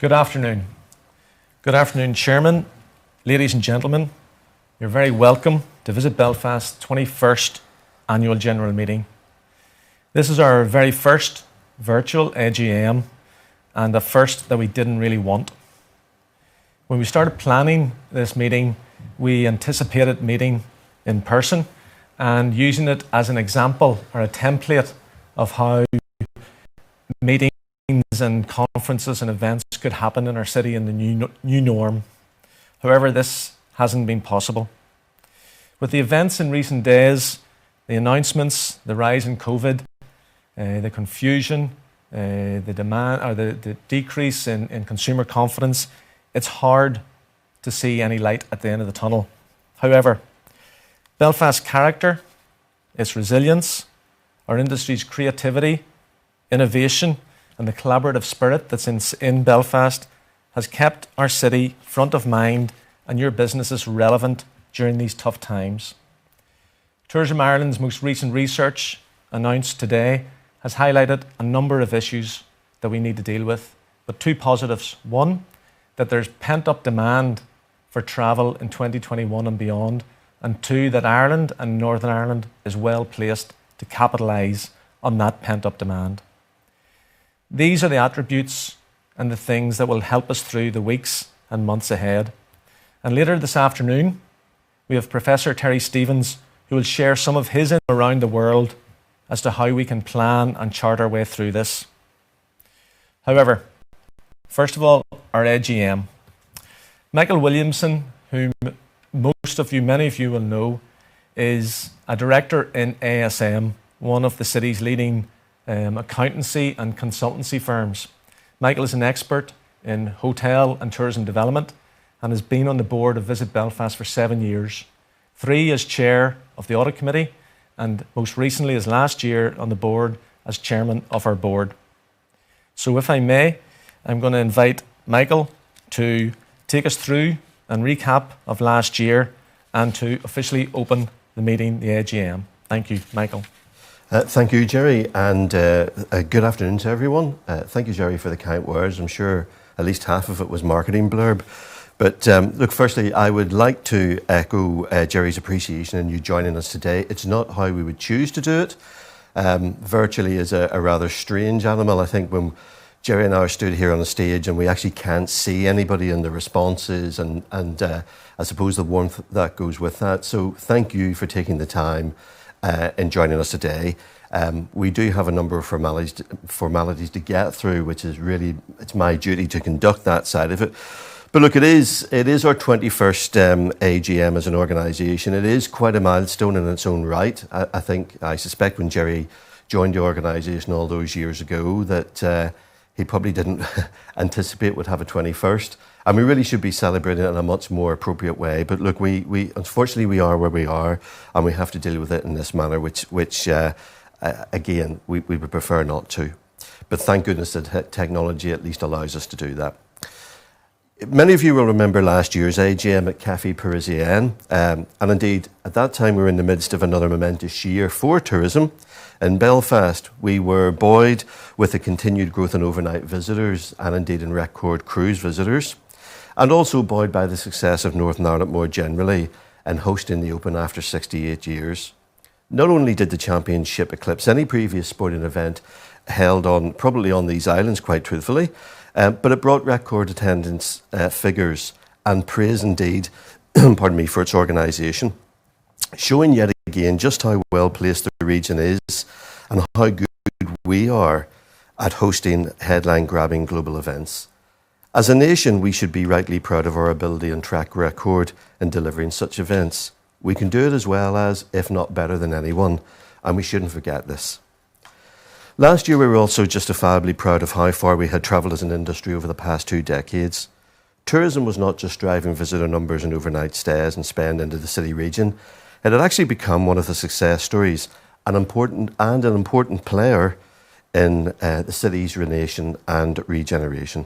Good afternoon. Good afternoon, Chairman, ladies and gentlemen. You're very welcome to Visit Belfast's 21st Annual General Meeting. This is our very first virtual AGM and the first that we didn't really want. When we started planning this meeting, we anticipated meeting in person and using it as an example or a template of how meetings and conferences and events could happen in our city in the new norm. However, this hasn't been possible. With the events in recent days, the announcements, the rise in COVID, the confusion, the demand or the decrease in consumer confidence, it's hard to see any light at the end of the tunnel. However, Belfast's character, its resilience, our industry's creativity, innovation, and the collaborative spirit that's in Belfast has kept our city front of mind and your businesses relevant during these tough times. Tourism Ireland's most recent research, announced today, has highlighted a number of issues that we need to deal with, but two positives. One, that there's pent-up demand for travel in 2021 and beyond, and two, that Ireland and Northern Ireland is well placed to capitalise on that pent-up demand. These are the attributes and the things that will help us through the weeks and months ahead. And later this afternoon, we have Professor Terry Stevens, who will share some of his insights around the world as to how we can plan and chart our way through this. However, first of all, our AGM. Michael Williamson, whom many of you will know, is a director in ASM, one of the city's leading accountancy and consultancy firms. Michael is an expert in hotel and tourism development and has been on the board of Visit Belfast for 7 years. 3 as chair of the audit committee, and most recently as last year on the board as chairman of our board. So if I may, I'm going to invite Michael to take us through and recap of last year and to officially open the meeting, the AGM. Thank you, Michael. Thank you, Jerry, and good afternoon to everyone. Thank you, Jerry, for the kind words. I'm sure at least half of it was marketing blurb. But look, firstly, I would like to echo Jerry's appreciation in you joining us today. It's not how we would choose to do it. Virtually is a rather strange animal. I think when Jerry and I are stood here on the stage and we actually can't see anybody in the responses and I suppose the warmth that goes with that. So thank you for taking the time in joining us today. We do have a number of formalities to get through, which is really, it's my duty to conduct that side of it. But look, it is our 21st AGM as an organisation. It is quite a milestone in its own right. I suspect when Jerry joined the organisation all those years ago that he probably didn't anticipate would have a 21st. And we really should be celebrating it in a much more appropriate way. But look, we unfortunately we are where we are, and we have to deal with it in this manner, which again, we would prefer not to. But thank goodness that technology at least allows us to do that. Many of you will remember last year's AGM at Café Parisien, and indeed, at that time we were in the midst of another momentous year for tourism. In Belfast, we were buoyed with the continued growth in overnight visitors and indeed in record cruise visitors, and also buoyed by the success of Northern Ireland more generally in hosting the Open after 68 years. Not only did the championship eclipse any previous sporting event held probably on these islands, quite truthfully, but it brought record attendance figures and praise indeed, pardon me, for its organisation, showing yet again just how well placed the region is and how good we are at hosting headline-grabbing global events. As a nation, we should be rightly proud of our ability and track record in delivering such events. We can do it as well as, if not better than anyone, and we shouldn't forget this. Last year, we were also justifiably proud of how far we had travelled as an industry over the past 2 decades. Tourism was not just driving visitor numbers and overnight stays and spend into the city region. It had actually become one of the success stories, an important player in the city's renation and regeneration.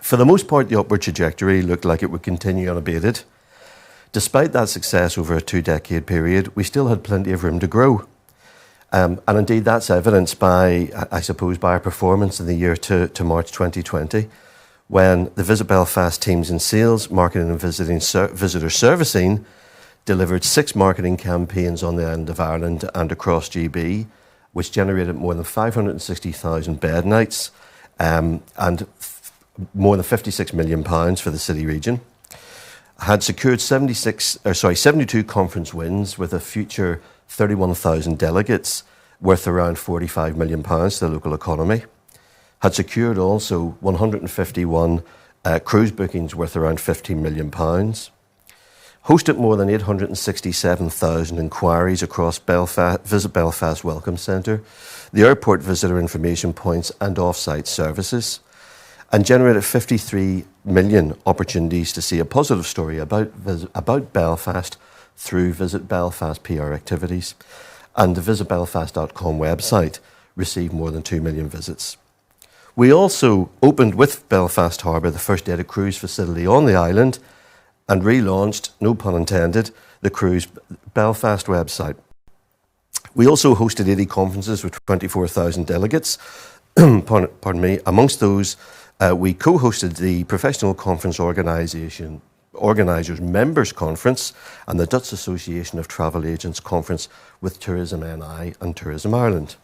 For the most part, the upward trajectory looked like it would continue unabated. Despite that success over a 2-decade period, we still had plenty of room to grow. And indeed, that's evidenced by, I suppose, by our performance in the year to March 2020. when the Visit Belfast teams in sales, marketing and visitor servicing delivered 6 marketing campaigns on the island of Ireland and across GB, which generated more than 560,000 bed nights and more than £56 million for the city region. Had secured 72 conference wins with a future 31,000 delegates worth around £45 million to the local economy. Had secured also 151 cruise bookings worth around £15 million. Hosted more than 867,000 inquiries across Visit Belfast Welcome Centre, the airport visitor information points and off-site services, and generated 53 million opportunities to see a positive story about Belfast through Visit Belfast PR activities. And the visitbelfast.com website received more than 2 million visits. We also opened with Belfast Harbour the first data cruise facility on the island and relaunched, no pun intended, the Cruise Belfast website. We also hosted 80 conferences with 24,000 delegates. Pardon me. Amongst those, we co-hosted the Professional Conference Organisers Members Conference and the Dutch Association of Travel Agents Conference with Tourism NI and Tourism Ireland.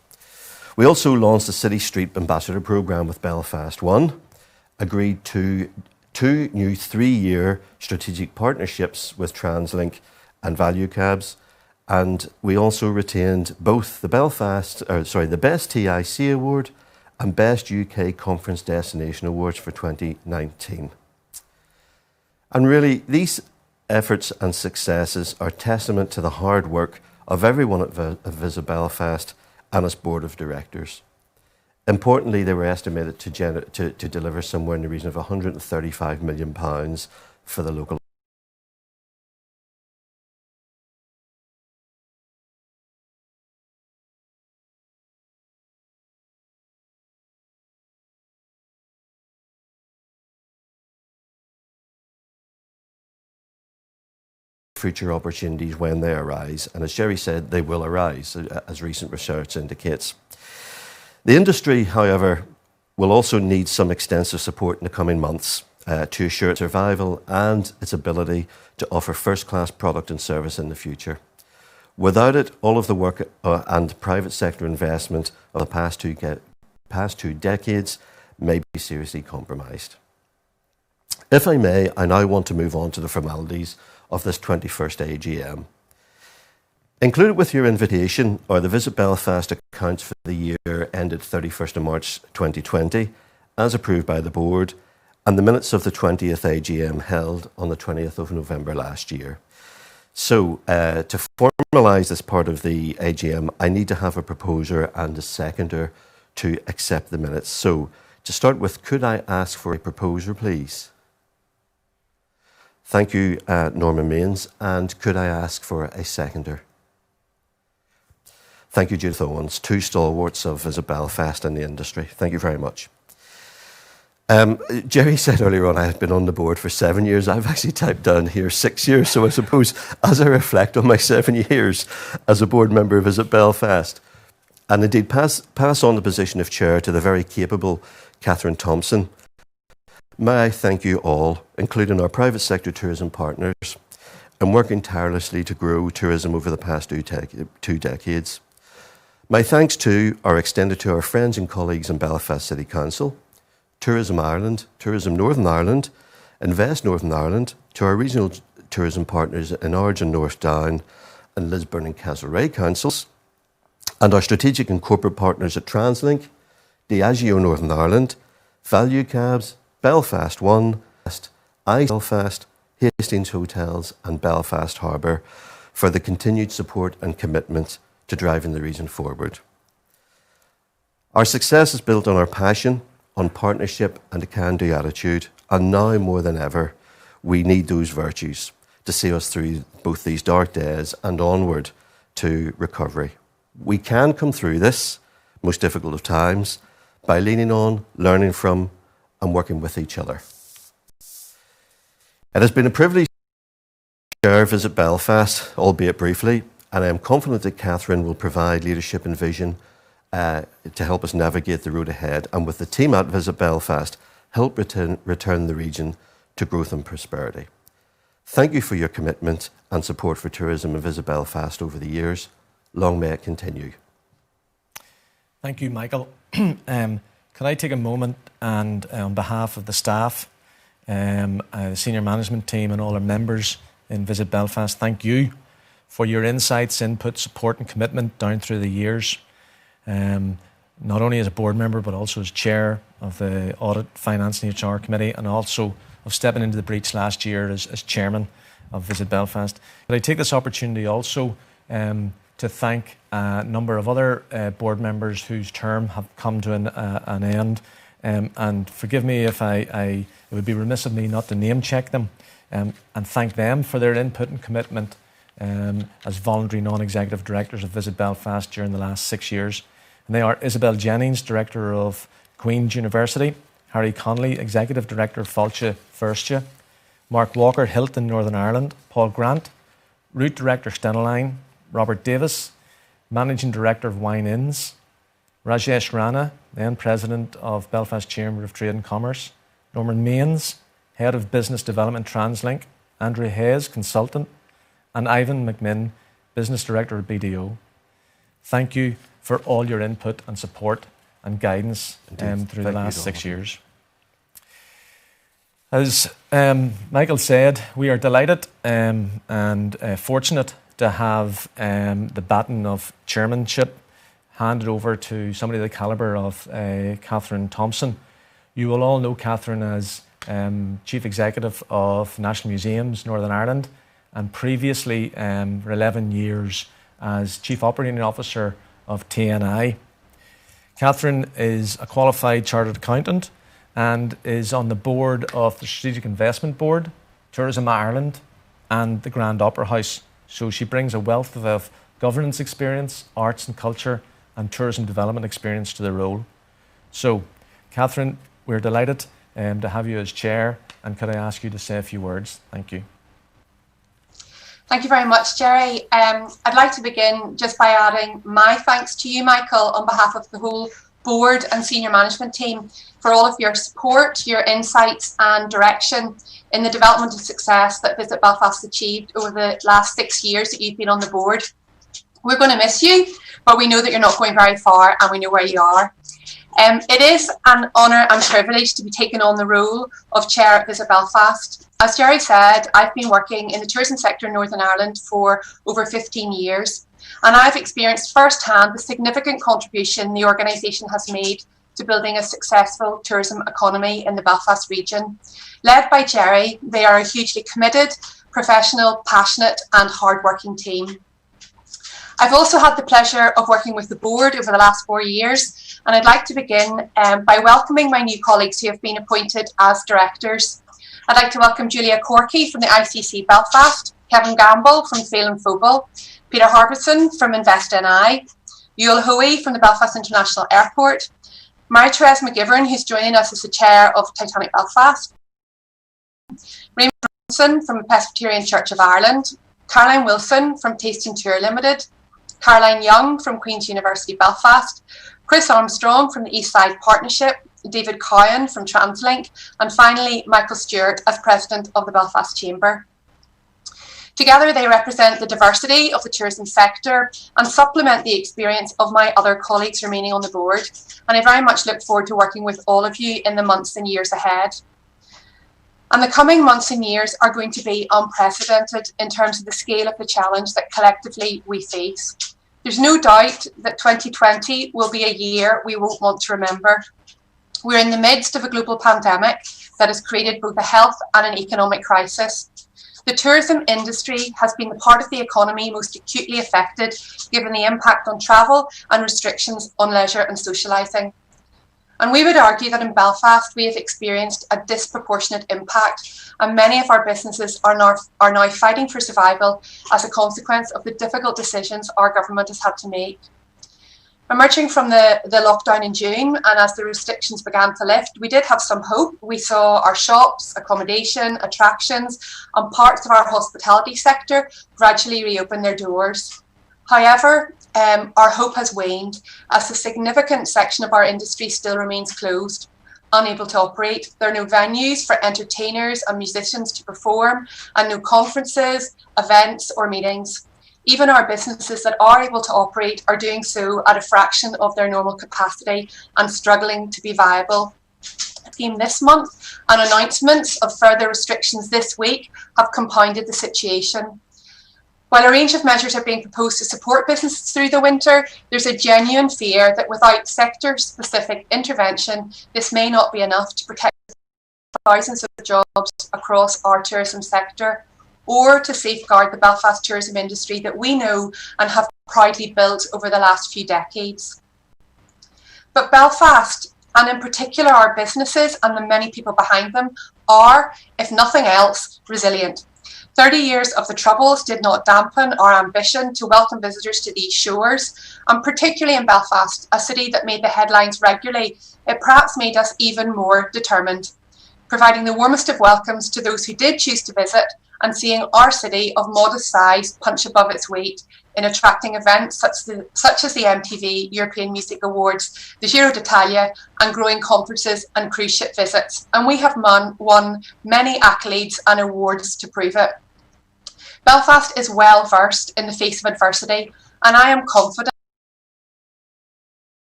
We also launched the City Street Ambassador Programme with Belfast One, agreed to 2 new 3-year strategic partnerships with TransLink and Value Cabs, and we also retained both the Best TIC Award and Best UK Conference Destination Awards for 2019. And really, these efforts and successes are testament to the hard work of everyone at Visit Belfast and its board of directors. Importantly, they were estimated to deliver somewhere in the region of £135 million for the local future opportunities when they arise. And as Jerry said, they will arise, as recent research indicates. The industry, however, will also need some extensive support in the coming months to assure its survival and its ability to offer first-class product and service in the future. Without it, all of the work and private sector investment of the past two decades may be seriously compromised. If I may, I now want to move on to the formalities of this 21st AGM. Included with your invitation are the Visit Belfast accounts for the year ended 31st of March 2020, as approved by the board, and the minutes of the 20th AGM held on the 20th of November last year. So, to formalise this part of the AGM, I need to have a proposer and a seconder to accept the minutes. So, to start with, could I ask for a proposer, please? Thank you, Norman Mains. And could I ask for a seconder? Thank you, Judith Owens, 2 stalwarts of Visit Belfast and the industry. Thank you very much. Jerry said earlier on I had been on the board for 7 years. I've actually typed down here 6 years. So I suppose as I reflect on my 7 years as a board member of Visit Belfast, and indeed pass on the position of chair to the very capable Katherine Thompson, may I thank you all, including our private sector tourism partners, and working tirelessly to grow tourism over the past 2 decades. My thanks too are extended to our friends and colleagues in Belfast City Council, Tourism Ireland, Tourism Northern Ireland, Invest Northern Ireland, to our regional tourism partners in Ards and North Down and Lisburn and Castlereagh councils, and our strategic and corporate partners at TransLink, Diageo Northern Ireland, Value Cabs, Belfast One, Belfast, Hastings Hotels and Belfast Harbour for the continued support and commitment to driving the region forward. Our success is built on our passion, on partnership and a can-do attitude, and now more than ever, we need those virtues to see us through both these dark days and onward to recovery. We can come through this most difficult of times by leaning on, learning from, and working with each other. It has been a privilege to share Visit Belfast, albeit briefly, and I am confident that Katherine will provide leadership and vision to help us navigate the road ahead, and with the team at Visit Belfast, help return the region to growth and prosperity. Thank you for your commitment and support for tourism in Visit Belfast over the years. Long may it continue. Thank you, Michael. Could I take a moment and, on behalf of the staff, the senior management team and all our members in Visit Belfast, thank you for your insights, input, support and commitment down through the years. Not only as a board member, but also as chair of the Audit, Finance and HR Committee, and also of stepping into the breach last year as chairman of Visit Belfast. But I take this opportunity also to thank a number of other board members whose term have come to an end. And forgive me if it would be remiss of me not to name check them and thank them for their input and commitment as voluntary non-executive directors of Visit Belfast during the last 6 years. And they are Isabel Jennings, Director of Queen's University, Harry Connolly, Executive Director of Fáilte Feirste, Mark Walker, Hilton Northern Ireland, Paul Grant, Route Director Steneline, Robert Davis, Managing Director of Wine Inns, Rajesh Rana, then President of Belfast Chamber of Trade and Commerce, Norman Mains, Head of Business Development TransLink, Andrew Hayes, Consultant, and Ivan McMinn, Business Director of BDO. Thank you for all your input and support and guidance through the last 6 years. As Michael said, we are delighted and fortunate to have the baton of chairmanship handed over to somebody of the calibre of Katherine Thompson. You will all know Katherine as Chief Executive of National Museums Northern Ireland, and previously for 11 years as Chief Operating Officer of TNI. Katherine is a qualified chartered accountant and is on the board of the Strategic Investment Board, Tourism Ireland and the Grand Opera House. So she brings a wealth of governance experience, arts and culture and tourism development experience to the role. So, Katherine, we're delighted to have you as chair, and could I ask you to say a few words? Thank you. Thank you very much, Jerry. I'd like to begin just by adding my thanks to you, Michael, on behalf of the whole board and senior management team for all of your support, your insights and direction in the development of success that Visit Belfast achieved over the last 6 years that you've been on the board. We're going to miss you, but we know that you're not going very far and we know where you are. It is an honour and privilege to be taking on the role of chair at Visit Belfast. As Jerry said, I've been working in the tourism sector in Northern Ireland for over 15 years, and I've experienced firsthand the significant contribution the organisation has made to building a successful tourism economy in the Belfast region. Led by Jerry, they are a hugely committed, professional, passionate and hard-working team. I've also had the pleasure of working with the board over the last 4 years, and I'd like to begin by welcoming my new colleagues who have been appointed as directors. I'd like to welcome Julia Corky from the ICC Belfast, Kevin Gamble from Phelan Phobal, Peter Harbison from InvestNI, Yuel Hoey from the Belfast International Airport, Mary-Therese McGivern, who's joining us as the chair of Titanic Belfast, Raymond Robinson from the Presbyterian Church of Ireland, Caroline Wilson from Tasting Tour Limited, Caroline Young from Queen's University Belfast, Chris Armstrong from the East Side Partnership, David Cowan from TransLink, and finally Michael Stewart as President of the Belfast Chamber. Together they represent the diversity of the tourism sector and supplement the experience of my other colleagues remaining on the board, and I very much look forward to working with all of you in the months and years ahead. And the coming months and years are going to be unprecedented in terms of the scale of the challenge that collectively we face. There's no doubt that 2020 will be a year we won't want to remember. We're in the midst of a global pandemic that has created both a health and an economic crisis. The tourism industry has been the part of the economy most acutely affected, given the impact on travel and restrictions on leisure and socialising. And we would argue that in Belfast we have experienced a disproportionate impact, and many of our businesses are now fighting for survival as a consequence of the difficult decisions our government has had to make. Emerging from the lockdown in June, and as the restrictions began to lift, we did have some hope. We saw our shops, accommodation, attractions and parts of our hospitality sector gradually reopen their doors. However, our hope has waned as a significant section of our industry still remains closed. unable to operate. There are no venues for entertainers and musicians to perform, and no conferences, events or meetings. Even our businesses that are able to operate are doing so at a fraction of their normal capacity and struggling to be viable. Theme this month and announcements of further restrictions this week have compounded the situation. While a range of measures are being proposed to support businesses through the winter, there's a genuine fear that without sector-specific intervention, this may not be enough to protect thousands of jobs across our tourism sector, or to safeguard the Belfast tourism industry that we know and have proudly built over the last few decades. But Belfast, and in particular our businesses and the many people behind them, are, if nothing else, resilient. 30 years of the Troubles did not dampen our ambition to welcome visitors to these shores, and particularly in Belfast, a city that made the headlines regularly, it perhaps made us even more determined, providing the warmest of welcomes to those who did choose to visit and seeing our city of modest size punch above its weight in attracting events such as the MTV European Music Awards, the Giro d'Italia, and growing conferences and cruise ship visits. And we have won many accolades and awards to prove it. Belfast is well versed in the face of adversity, and I am confident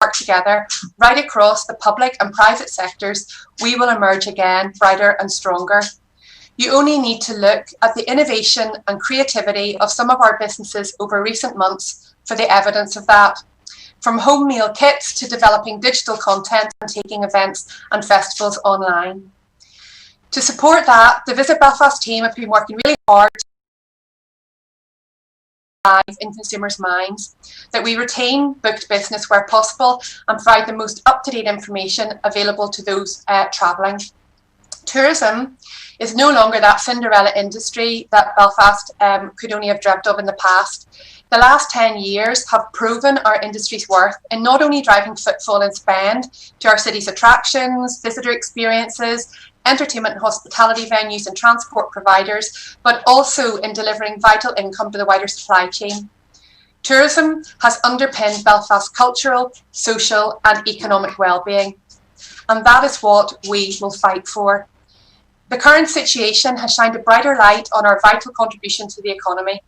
work together right across the public and private sectors, we will emerge again brighter and stronger. You only need to look at the innovation and creativity of some of our businesses over recent months for the evidence of that. From home meal kits to developing digital content and taking events and festivals online. To support that, the Visit Belfast team have been working really hard in consumers' minds, that we retain booked business where possible and provide the most up-to-date information available to those travelling. Tourism is no longer that Cinderella industry that Belfast could only have dreamt of in the past. The last 10 years have proven our industry's worth in not only driving footfall and spend to our city's attractions, visitor experiences, entertainment and hospitality venues and transport providers, but also in delivering vital income to the wider supply chain. Tourism has underpinned Belfast's cultural, social and economic well-being, and that is what we will fight for. The current situation has shined a brighter light on our vital contribution to the economy.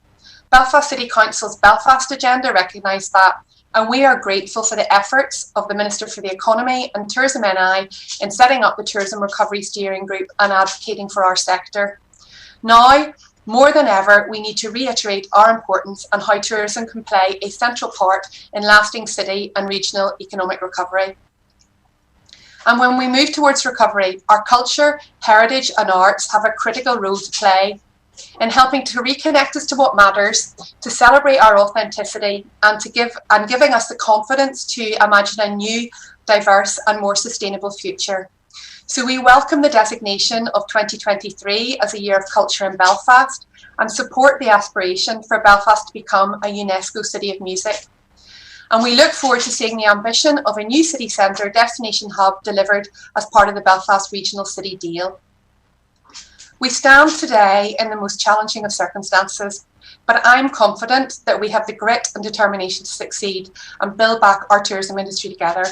Belfast City Council's Belfast Agenda recognised that, and we are grateful for the efforts of the Minister for the Economy and Tourism NI in setting up the Tourism Recovery Steering Group and advocating for our sector. Now, more than ever, we need to reiterate our importance and how tourism can play a central part in lasting city and regional economic recovery. And when we move towards recovery, our culture, heritage and arts have a critical role to play in helping to reconnect us to what matters, to celebrate our authenticity and giving us the confidence to imagine a new, diverse and more sustainable future. So we welcome the designation of 2023 as a Year of Culture in Belfast and support the aspiration for Belfast to become a UNESCO City of Music. And we look forward to seeing the ambition of a new city centre destination hub delivered as part of the Belfast Regional City Deal. We stand today in the most challenging of circumstances, but I'm confident that we have the grit and determination to succeed and build back our tourism industry together.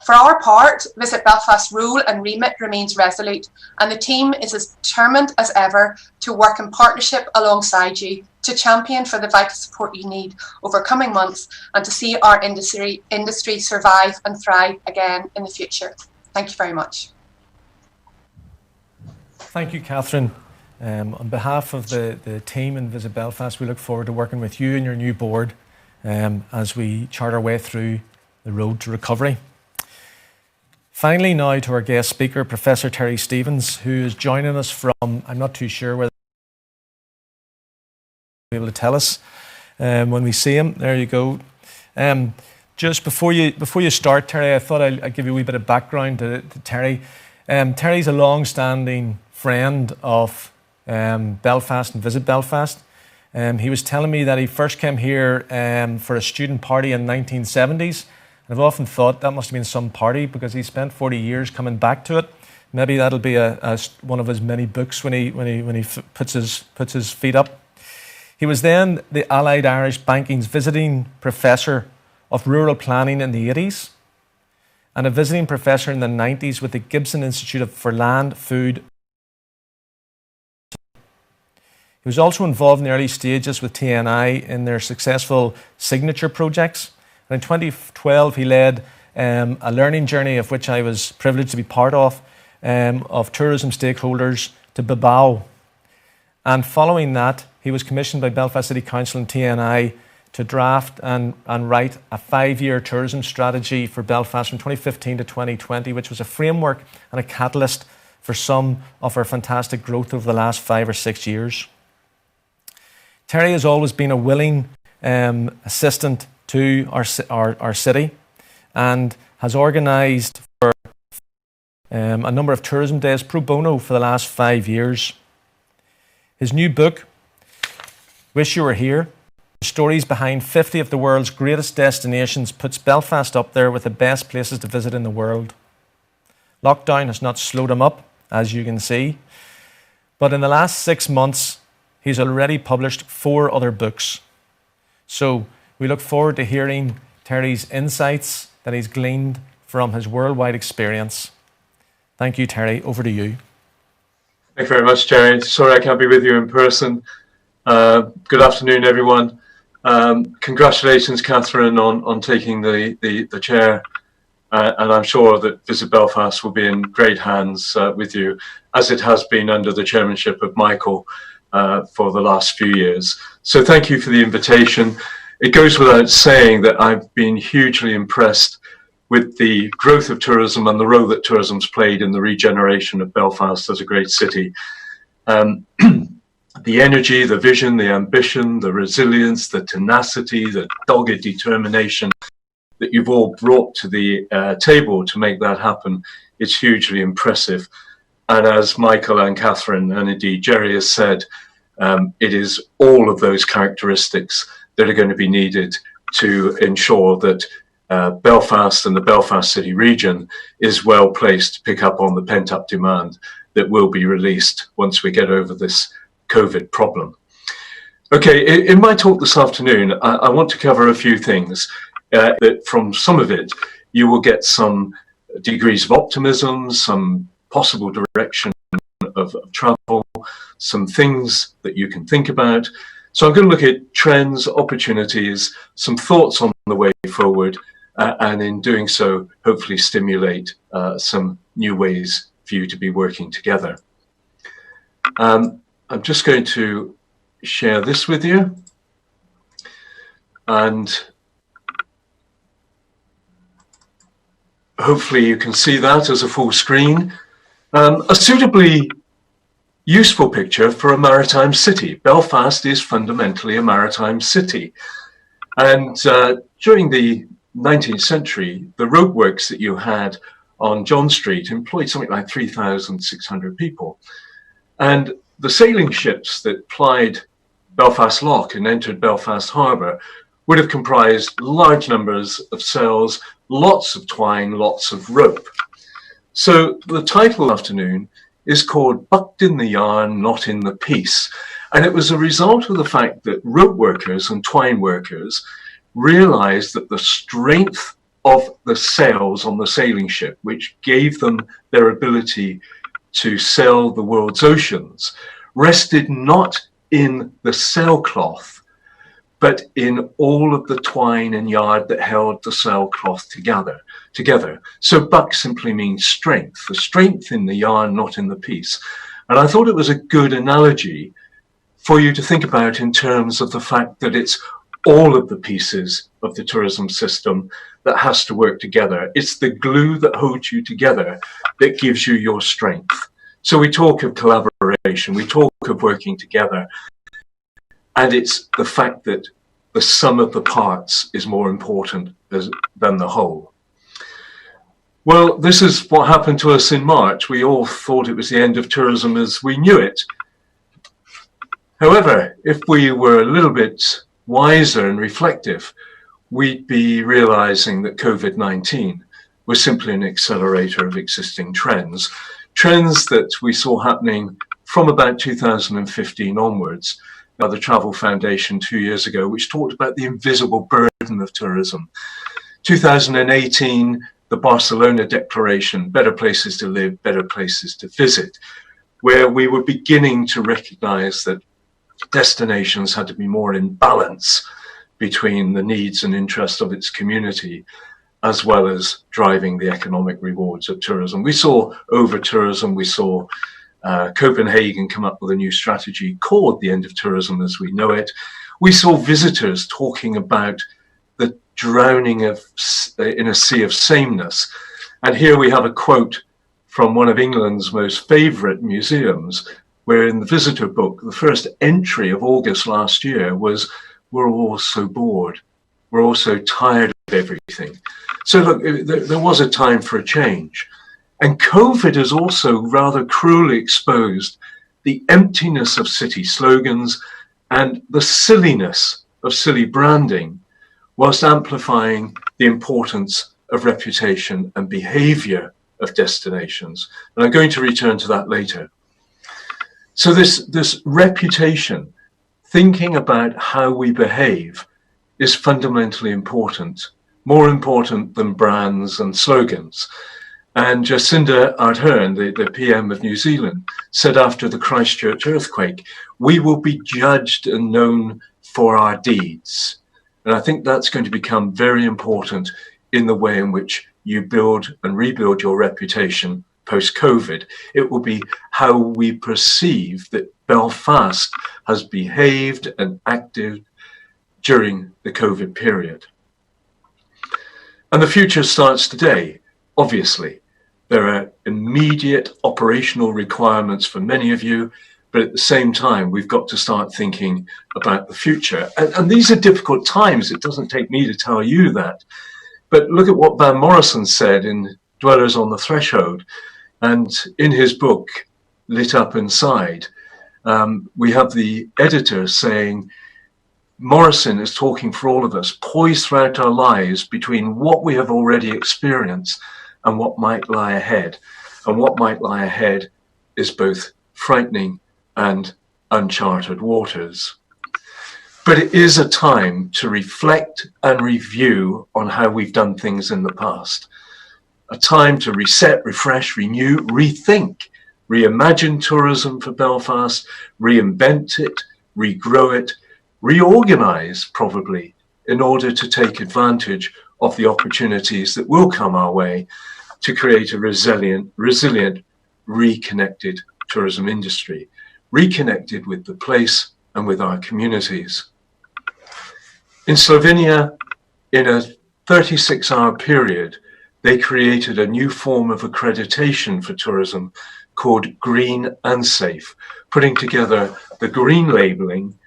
For our part, Visit Belfast's role and remit remains resolute, and the team is as determined as ever to work in partnership alongside you to champion for the vital support you need over coming months and to see our industry survive and thrive again in the future. Thank you very much. Thank you, Katherine. On behalf of the team in Visit Belfast, we look forward to working with you and your new board as we chart our way through the road to recovery. Finally, now to our guest speaker, Professor Terry Stevens, who is joining us from, I'm not too sure whether he'll be able to tell us when we see him. There you go. Just before you start, Terry, I thought I'd give you a wee bit of background to Terry. Terry's a long-standing friend of Belfast and Visit Belfast. He was telling me that he first came here for a student party in the 1970s. And I've often thought that must have been some party because he spent 40 years coming back to it. Maybe that'll be one of his many books when he puts his feet up. He was then the Allied Irish Banking's visiting professor of rural planning in the 80s. and a visiting professor in the 90s with the Gibson Institute for Land, Food. He was also involved in the early stages with TNI in their successful signature projects. And in 2012, he led a learning journey of which I was privileged to be part of tourism stakeholders to Bilbao. And following that, he was commissioned by Belfast City Council and TNI to draft and write a 5-year tourism strategy for Belfast from 2015 to 2020, which was a framework and a catalyst for some of our fantastic growth over the last 5 or 6 years. Terry has always been a willing assistant to our city and has organised for a number of tourism days pro bono for the last 5 years. His new book, Wish You Were Here, Stories Behind 50 of the World's Greatest Destinations, puts Belfast up there with the best places to visit in the world. Lockdown has not slowed him up, as you can see, but in the last 6 months, he's already published 4 other books. So we look forward to hearing Terry's insights that he's gleaned from his worldwide experience. Thank you, Terry. Over to you. Thank you very much, Jerry. Sorry I can't be with you in person. Good afternoon, everyone. Congratulations, Katherine, on taking the chair. And I'm sure that Visit Belfast will be in great hands with you, as it has been under the chairmanship of Michael for the last few years. So thank you for the invitation. It goes without saying that I've been hugely impressed with the growth of tourism and the role that tourism's played in the regeneration of Belfast as a great city. The energy, the vision, the ambition, the resilience, the tenacity, the dogged determination that you've all brought to the table to make that happen, it's hugely impressive. And as Michael and Katherine and indeed Jerry has said, it is all of those characteristics that are going to be needed to ensure that Belfast and the Belfast City region is well placed to pick up on the pent-up demand that will be released once we get over this COVID problem. Okay, in my talk this afternoon, I want to cover a few things. That from some of it, you will get some degrees of optimism, some possible direction of travel, some things that you can think about. So I'm going to look at trends, opportunities, some thoughts on the way forward, and in doing so, hopefully stimulate some new ways for you to be working together. I'm just going to share this with you. And hopefully you can see that as a full screen. A suitably useful picture for a maritime city. Belfast is fundamentally a maritime city. And during the 19th century, the roadworks that you had on John Street employed something like 3,600 people. And the sailing ships that plied Belfast Lock and entered Belfast Harbour would have comprised large numbers of sails, lots of twine, lots of rope. So the title afternoon is called Bucked in the Yarn, Not in the Piece. And it was a result of the fact that rope workers and twine workers realized that the strength of the sails on the sailing ship, which gave them their ability to sail the world's oceans, rested not in the sailcloth, but in all of the twine and yard that held the sailcloth together. So buck simply means strength, the strength in the yarn, not in the piece. And I thought it was a good analogy for you to think about in terms of the fact that it's all of the pieces of the tourism system that has to work together. It's the glue that holds you together that gives you your strength. So we talk of collaboration, we talk of working together, and it's the fact that the sum of the parts is more important than the whole. Well, this is what happened to us in March. We all thought it was the end of tourism as we knew it. However, if we were a little bit wiser and reflective, we'd be realizing that COVID-19 was simply an accelerator of existing trends that we saw happening from about 2015 onwards. By the Travel Foundation 2 years ago, which talked about the invisible burden of tourism. 2018, the Barcelona Declaration, better places to live, better places to visit, where we were beginning to recognize that destinations had to be more in balance between the needs and interests of its community, as well as driving the economic rewards of tourism. We saw over-tourism, we saw Copenhagen come up with a new strategy called the end of tourism as we know it. We saw visitors talking about the drowning in a sea of sameness. And here we have a quote from one of England's most favourite museums, where in the visitor book, the first entry of August last year was, "We're all so bored. We're all so tired of everything." So look, there was a time for a change. And COVID has also rather cruelly exposed the emptiness of city slogans and the silliness of silly branding, whilst amplifying the importance of reputation and behaviour of destinations. And I'm going to return to that later. So this reputation, thinking about how we behave, is fundamentally important, more important than brands and slogans. And Jacinda Ardern, the PM of New Zealand, said after the Christchurch earthquake, "We will be judged and known for our deeds." And I think that's going to become very important in the way in which you build and rebuild your reputation post-COVID. It will be how we perceive that Belfast has behaved and acted during the COVID period. And the future starts today, obviously. There are immediate operational requirements for many of you, but at the same time, we've got to start thinking about the future. And these are difficult times. It doesn't take me to tell you that. But look at what Van Morrison said in Dwellers on the Threshold. And in his book, Lit Up Inside, we have the editor saying, Morrison is talking for all of us, poised throughout our lives between what we have already experienced and what might lie ahead. And what might lie ahead is both frightening and uncharted waters. But it is a time to reflect and review on how we've done things in the past. A time to reset, refresh, renew, rethink, reimagine tourism for Belfast, reinvent it, regrow it, reorganize probably in order to take advantage of the opportunities that will come our way to create a resilient, reconnected tourism industry, reconnected with the place and with our communities. In Slovenia, in a 36-hour period, they created a new form of accreditation for tourism called Green and Safe, putting together the green labelling,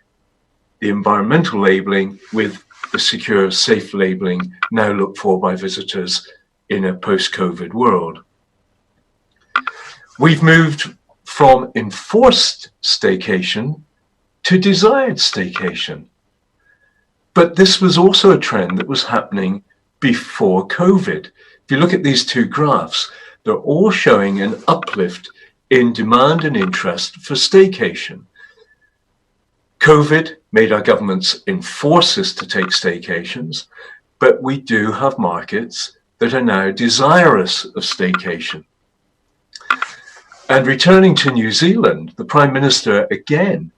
the environmental labelling with the secure, safe labelling now looked for by visitors in a post-COVID world. We've moved from enforced staycation to desired staycation. But this was also a trend that was happening before COVID. If you look at these two graphs, they're all showing an uplift in demand and interest for staycation. COVID made our governments enforce us to take staycations, but we do have markets that are now desirous of staycation. And returning to New Zealand, the Prime Minister, again,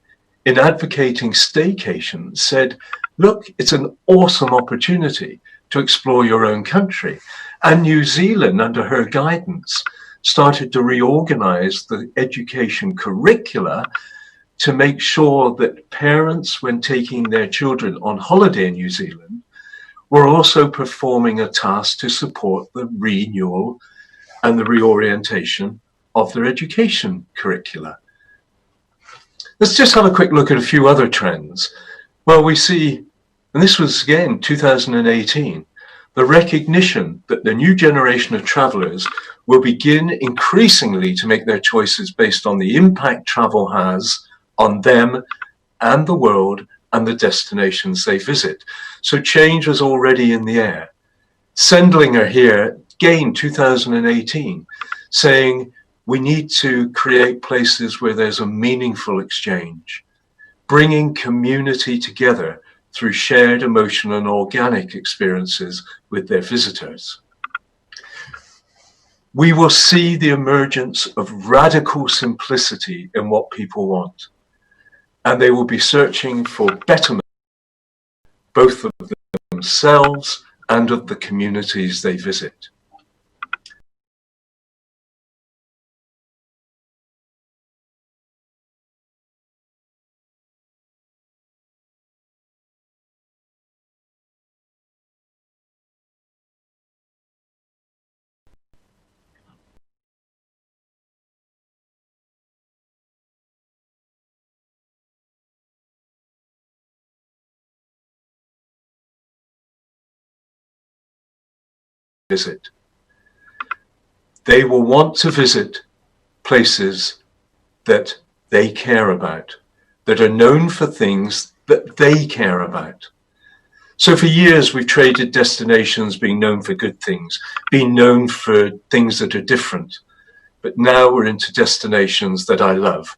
in advocating staycation, said, look, it's an awesome opportunity to explore your own country. And New Zealand, under her guidance, started to reorganize the education curricula to make sure that parents, when taking their children on holiday in New Zealand, were also performing a task to support the renewal and the reorientation of their education curricula. Let's just have a quick look at a few other trends. Well, we see, and this was again 2018, the recognition that the new generation of travellers will begin increasingly to make their choices based on the impact travel has on them and the world and the destinations they visit. So change was already in the air. Sendlinger here, again 2018, saying we need to create places where there's a meaningful exchange, bringing community together through shared emotional and organic experiences with their visitors. we will see the emergence of radical simplicity in what people want. And they will be searching for betterment, both of themselves and of the communities they visit. Visit. They will want to visit places that they care about, that are known for things that they care about. So for years, we've traded destinations being known for good things, being known for things that are different. But now we're into destinations that I love.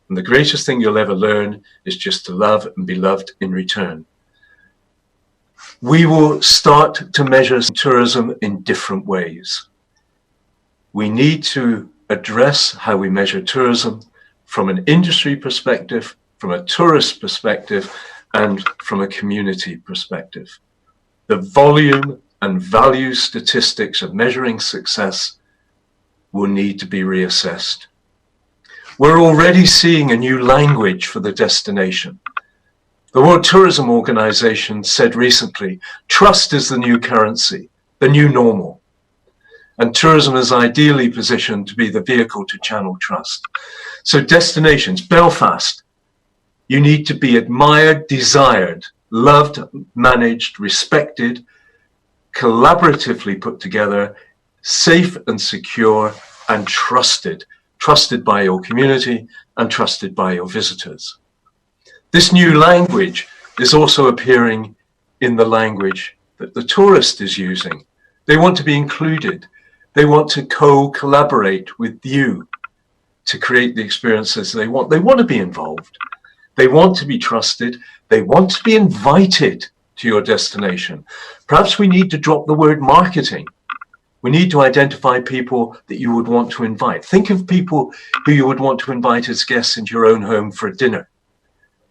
And the greatest thing you'll ever learn is just to love and be loved in return. We will start to measure tourism in different ways. We need to address how we measure tourism from an industry perspective, from a tourist perspective, and from a community perspective. The volume and value statistics of measuring success will need to be reassessed. We're already seeing a new language for the destination. The World Tourism Organization said recently, trust is the new currency, the new normal. And tourism is ideally positioned to be the vehicle to channel trust. So destinations, Belfast, you need to be admired, desired, loved, managed, respected, collaboratively put together, safe and secure, and trusted. Trusted by your community and trusted by your visitors. This new language is also appearing in the language that the tourist is using. They want to be included. They want to collaborate with you to create the experiences they want. They want to be involved. They want to be trusted. They want to be invited to your destination. Perhaps we need to drop the word marketing. We need to identify people that you would want to invite. Think of people who you would want to invite as guests into your own home for a dinner.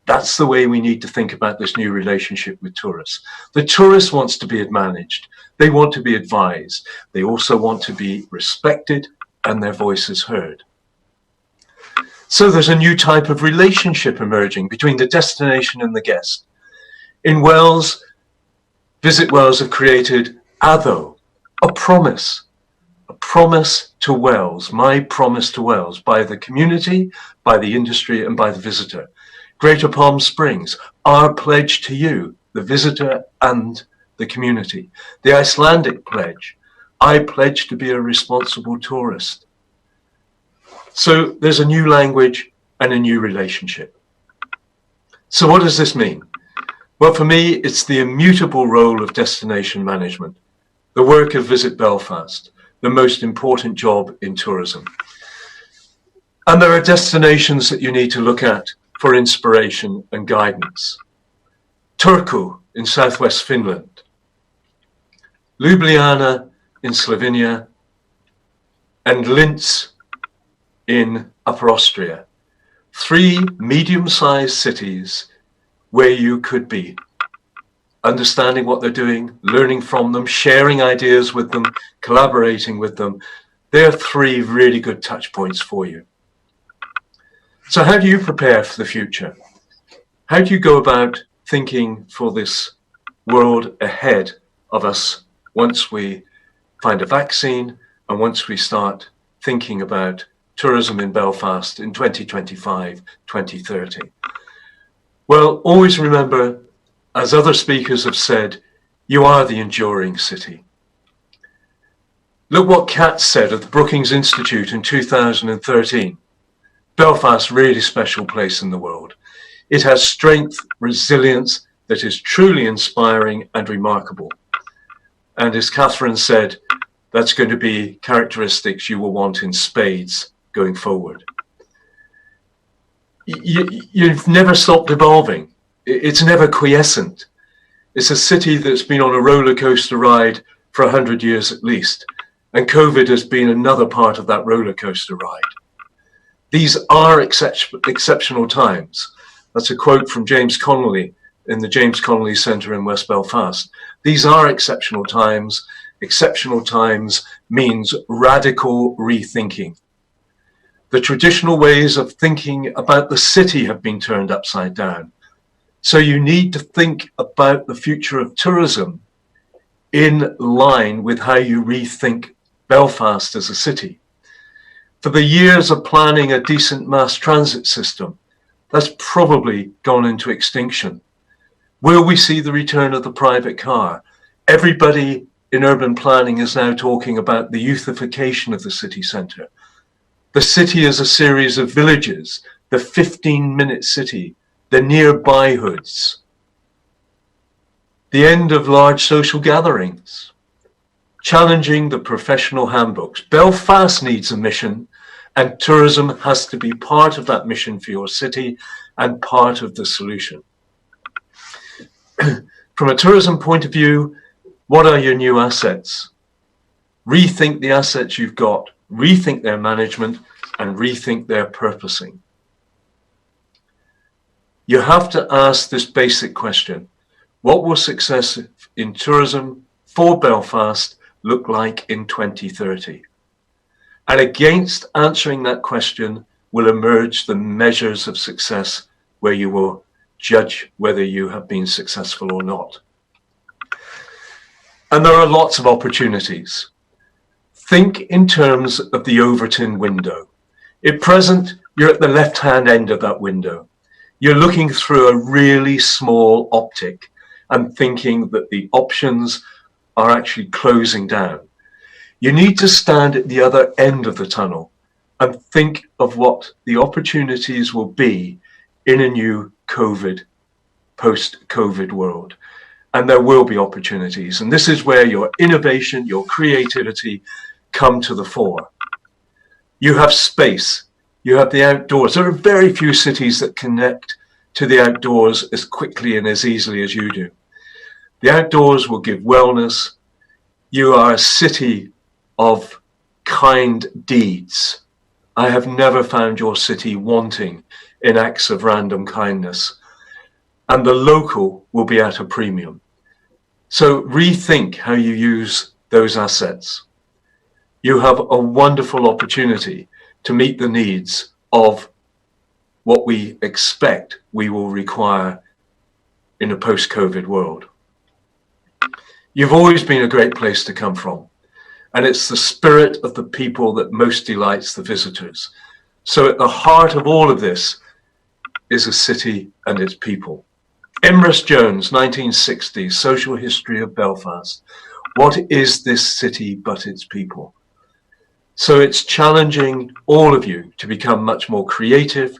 That's the way we need to think about this new relationship with tourists. The tourist wants to be managed. They want to be advised. They also want to be respected and their voices heard. So there's a new type of relationship emerging between the destination and the guest. In Wales, Visit Wales have created ADO, a promise to Wales, my promise to Wales, by the community, by the industry, and by the visitor. Greater Palm Springs, our pledge to you, the visitor and the community. The Icelandic pledge, I pledge to be a responsible tourist. So there's a new language and a new relationship. So what does this mean? Well, for me, it's the immutable role of destination management, the work of Visit Belfast, the most important job in tourism. And there are destinations that you need to look at for inspiration and guidance. Turku in southwest Finland, Ljubljana in Slovenia, and Linz in Upper Austria. 3 medium-sized cities where you could be understanding what they're doing, learning from them, sharing ideas with them, collaborating with them. They're 3 really good touch points for you. So how do you prepare for the future? How do you go about thinking for this world ahead of us once we find a vaccine and once we start thinking about tourism in Belfast in 2025, 2030? Well, always remember, as other speakers have said, you are the enduring city. Look what Katz said of the Brookings Institute in 2013. Belfast, really special place in the world. It has strength, resilience that is truly inspiring and remarkable. And as Katherine said, that's going to be characteristics you will want in spades going forward. You've never stopped evolving. It's never quiescent. It's a city that's been on a roller coaster ride for 100 years at least. And COVID has been another part of that roller coaster ride. These are exceptional times. That's a quote from James Connolly in the James Connolly Centre in West Belfast. These are exceptional times. Exceptional times means radical rethinking. The traditional ways of thinking about the city have been turned upside down. So you need to think about the future of tourism in line with how you rethink Belfast as a city. For the years of planning a decent mass transit system, that's probably gone into extinction. Will we see the return of the private car? Everybody in urban planning is now talking about the youthification of the city centre. The city is a series of villages, the 15-minute city, the nearby hoods, the end of large social gatherings, challenging the professional handbooks. Belfast needs a mission, and tourism has to be part of that mission for your city and part of the solution. From a tourism point of view, what are your new assets? Rethink the assets you've got, rethink their management, and rethink their purposing. You have to ask this basic question: what will success in tourism for Belfast look like in 2030? And against answering that question will emerge the measures of success where you will judge whether you have been successful or not. And there are lots of opportunities. Think in terms of the Overton window. At present, you're at the left-hand end of that window. You're looking through a really small optic and thinking that the options are actually closing down. You need to stand at the other end of the tunnel and think of what the opportunities will be in a new post-COVID world. And there will be opportunities. And this is where your innovation, your creativity come to the fore. You have space, you have the outdoors. There are very few cities that connect to the outdoors as quickly and as easily as you do. The outdoors will give wellness. You are a city of kind deeds. I have never found your city wanting in acts of random kindness. And the local will be at a premium. So rethink how you use those assets. You have a wonderful opportunity to meet the needs of what we expect we will require in a post-COVID world. You've always been a great place to come from, and it's the spirit of the people that most delights the visitors. So at the heart of all of this is a city and its people. Emrys Jones, 1960, Social History of Belfast. What is this city but its people? So it's challenging all of you to become much more creative,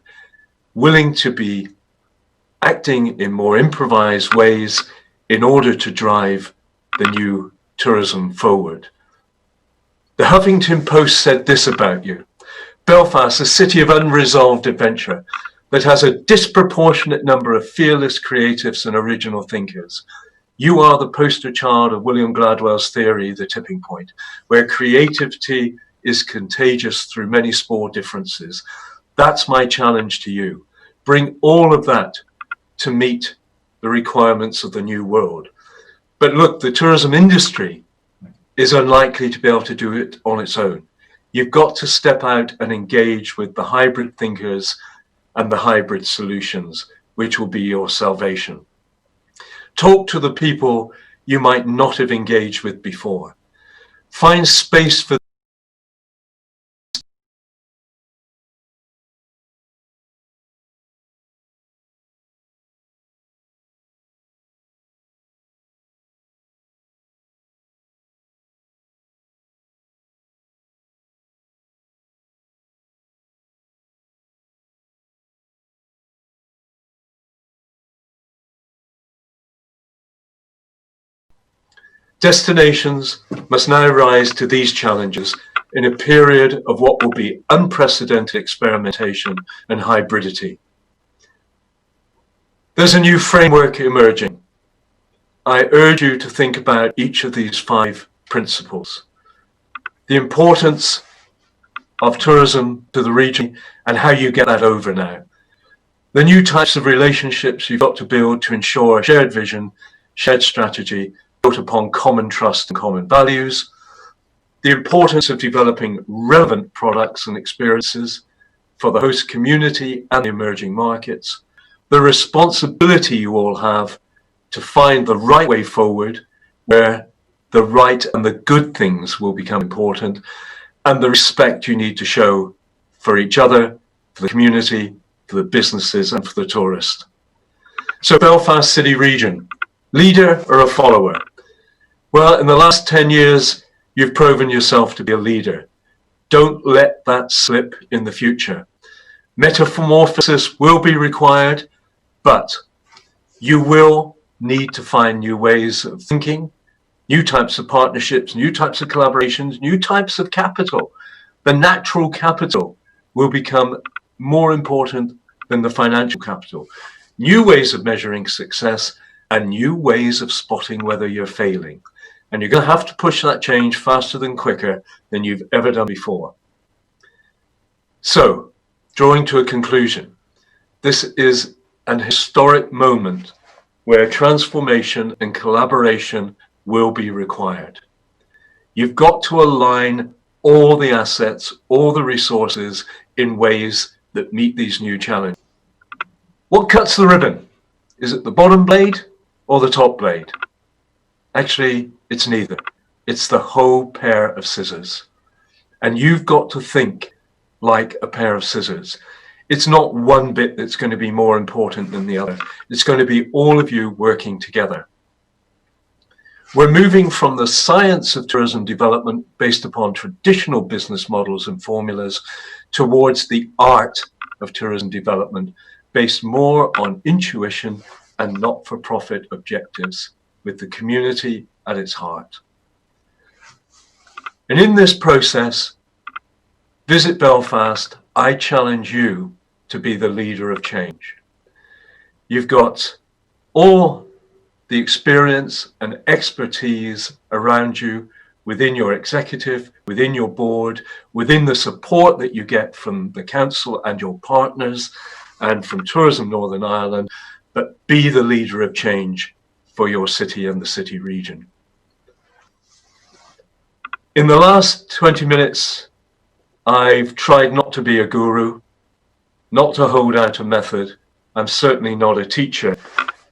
willing to be acting in more improvised ways in order to drive the new tourism forward. The Huffington Post said this about you: Belfast, a city of unresolved adventure that has a disproportionate number of fearless creatives and original thinkers. You are the poster child of William Gladwell's theory, The Tipping Point, where creativity is contagious through many small differences. That's my challenge to you. Bring all of that to meet the requirements of the new world. But look, the tourism industry is unlikely to be able to do it on its own. You've got to step out and engage with the hybrid thinkers and the hybrid solutions, which will be your salvation. Talk to the people you might not have engaged with before. Find space for Destinations must now rise to these challenges in a period of what will be unprecedented experimentation and hybridity. There's a new framework emerging. I urge you to think about each of these 5 principles. the importance of tourism to the region and how you get that over now. The new types of relationships you've got to build to ensure a shared vision, shared strategy, built upon common trust and common values. The importance of developing relevant products and experiences for the host community and the emerging markets. The responsibility you all have to find the right way forward, where the right and the good things will become important, and the respect you need to show for each other, for the community, for the businesses, and for the tourist. So Belfast City Region, leader or a follower? Well, in the last 10 years, you've proven yourself to be a leader. Don't let that slip in the future. Metamorphosis will be required, but you will need to find new ways of thinking, new types of partnerships, new types of collaborations, new types of capital. The natural capital will become more important than the financial capital. New ways of measuring success and new ways of spotting whether you're failing. And you're going to have to push that change faster than quicker than you've ever done before. So, drawing to a conclusion, this is an historic moment where transformation and collaboration will be required. You've got to align all the assets, all the resources in ways that meet these new challenges. What cuts the ribbon? Is it the bottom blade or the top blade? Actually, it's neither. It's the whole pair of scissors. And you've got to think like a pair of scissors. It's not one bit that's going to be more important than the other. It's going to be all of you working together. We're moving from the science of tourism development based upon traditional business models and formulas towards the art of tourism development based more on intuition and not-for-profit objectives with the community at its heart. And in this process, Visit Belfast, I challenge you to be the leader of change. You've got all the experience and expertise around you within your executive, within your board, within the support that you get from the council and your partners and from Tourism Northern Ireland, but be the leader of change for your city and the city region. In the last 20 minutes, I've tried not to be a guru, not to hold out a method. I'm certainly not a teacher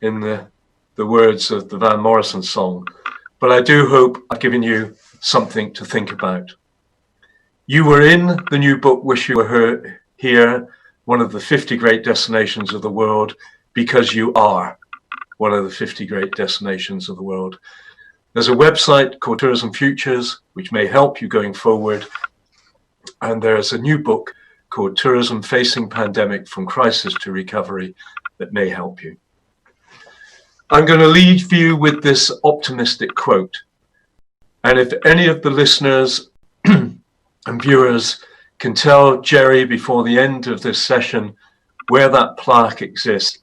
in the words of the Van Morrison song, but I do hope I've given you something to think about. You were in the new book, Wish You Were Here, one of the 50 great destinations of the world, because you are one of the 50 great destinations of the world. There's a website called Tourism Futures, which may help you going forward. And there's a new book called Tourism Facing Pandemic from Crisis to Recovery that may help you. I'm going to leave you with this optimistic quote. And if any of the listeners and viewers can tell Jerry before the end of this session where that plaque exists,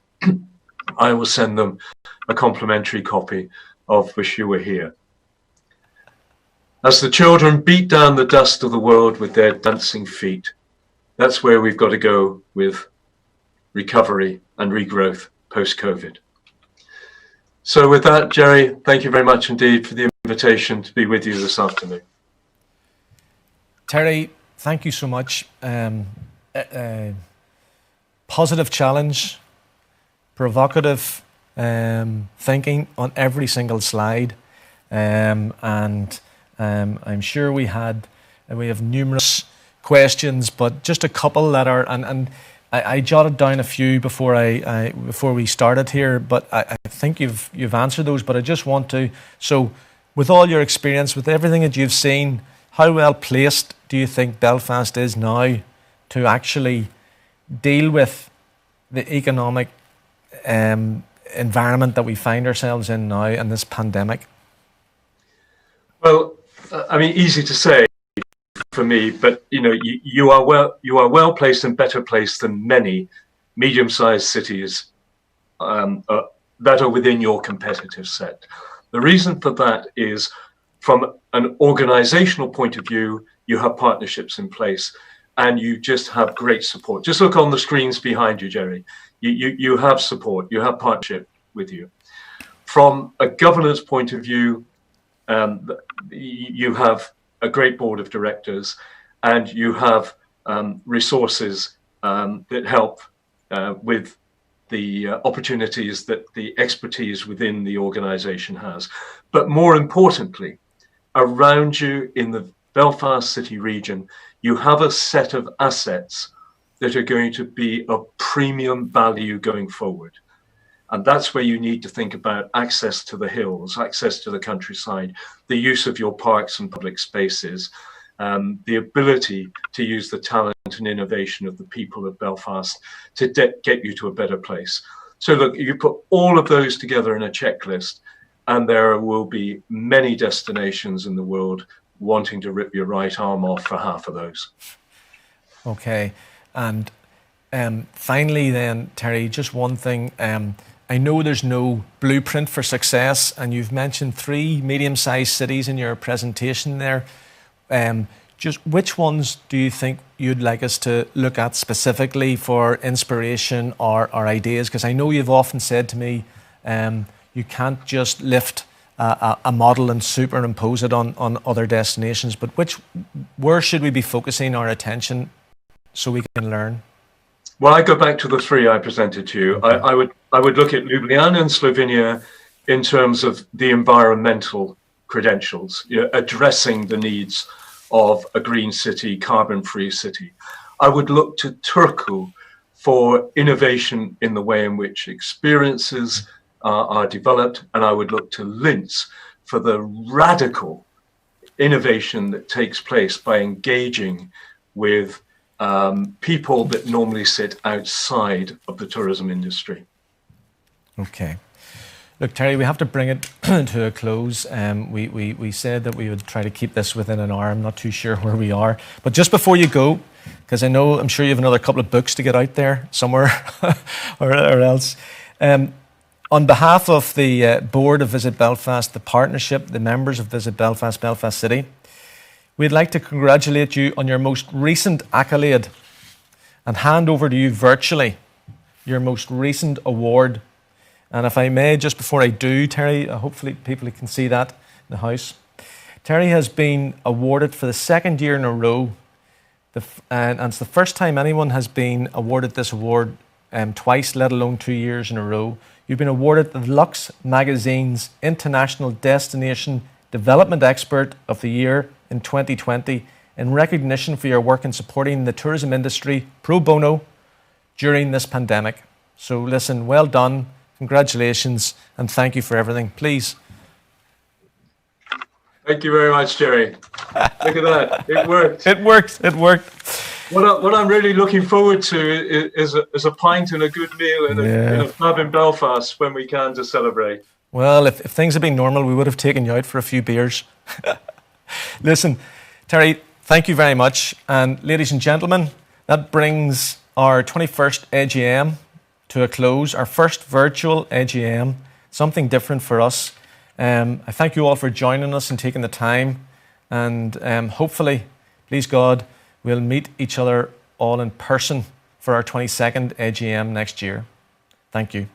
I will send them a complimentary copy of Wish You Were Here. As the children beat down the dust of the world with their dancing feet, that's where we've got to go with recovery and regrowth post-COVID. So with that, Jerry, thank you very much indeed for the invitation to be with you this afternoon. Terry, thank you so much. Positive challenge, provocative thinking on every single slide, and I'm sure we have numerous questions, but just a couple that are, and I jotted down a few before we started here, but I think you've answered those. But I just want to. So, with all your experience, with everything that you've seen, how well placed do you think Belfast is now to actually deal with the economic environment that we find ourselves in now in this pandemic? Well, I mean, easy to say for me, but you are well placed and better placed than many medium-sized cities that are within your competitive set. The reason for that is from an organizational point of view, you have partnerships in place and you just have great support. Just look on the screens behind you, Jerry. You have support, you have partnership with you. From a governance point of view, you have a great board of directors and you have resources that help with the opportunities that the expertise within the organization has. But more importantly, around you in the Belfast City region, you have a set of assets that are going to be of premium value going forward. And that's where you need to think about access to the hills, access to the countryside, the use of your parks and public spaces, the ability to use the talent and innovation of the people of Belfast to get you to a better place. So look, you put all of those together in a checklist, and there will be many destinations in the world wanting to rip your right arm off for half of those. Okay. And finally then, Terry, just one thing. I know there's no blueprint for success, and you've mentioned 3 medium-sized cities in your presentation there. Just which ones do you think you'd like us to look at specifically for inspiration or ideas? Because I know you've often said to me, you can't just lift a model and superimpose it on other destinations, but where should we be focusing our attention so we can learn? Well, I go back to the 3 I presented to you. Okay. I would look at Ljubljana and Slovenia in terms of the environmental credentials, addressing the needs of a green city, carbon-free city. I would look to Turku for innovation in the way in which experiences are developed, and I would look to Linz for the radical innovation that takes place by engaging with people that normally sit outside of the tourism industry. Okay. Look, Terry, we have to bring it to a close. We said that we would try to keep this within an hour. I'm not too sure where we are. But just before you go, because I'm sure you have another couple of books to get out there somewhere or else. On behalf of the board of Visit Belfast, the partnership, the members of Visit Belfast, Belfast City, we'd like to congratulate you on your most recent accolade and hand over to you virtually your most recent award. And if I may, just before I do, Terry, hopefully people can see that in the house. Terry has been awarded for the 2nd year in a row, and it's the first time anyone has been awarded this award twice, let alone 2 years in a row. You've been awarded the Lux Magazine's International Destination Development Expert of the Year in 2020 in recognition for your work in supporting the tourism industry pro bono during this pandemic. So listen, well done. Congratulations, and thank you for everything. Please. Thank you very much, Jerry. Look at that. It worked. It worked. It worked. What I'm really looking forward to is a pint and a good meal in a pub in Belfast when we can to celebrate. Well, if things had been normal, we would have taken you out for a few beers. Listen, Terry, thank you very much. And ladies and gentlemen, that brings our 21st AGM to a close, our first virtual AGM, something different for us. I thank you all for joining us and taking the time. And hopefully, please God, we'll meet each other all in person for our 22nd AGM next year. Thank you.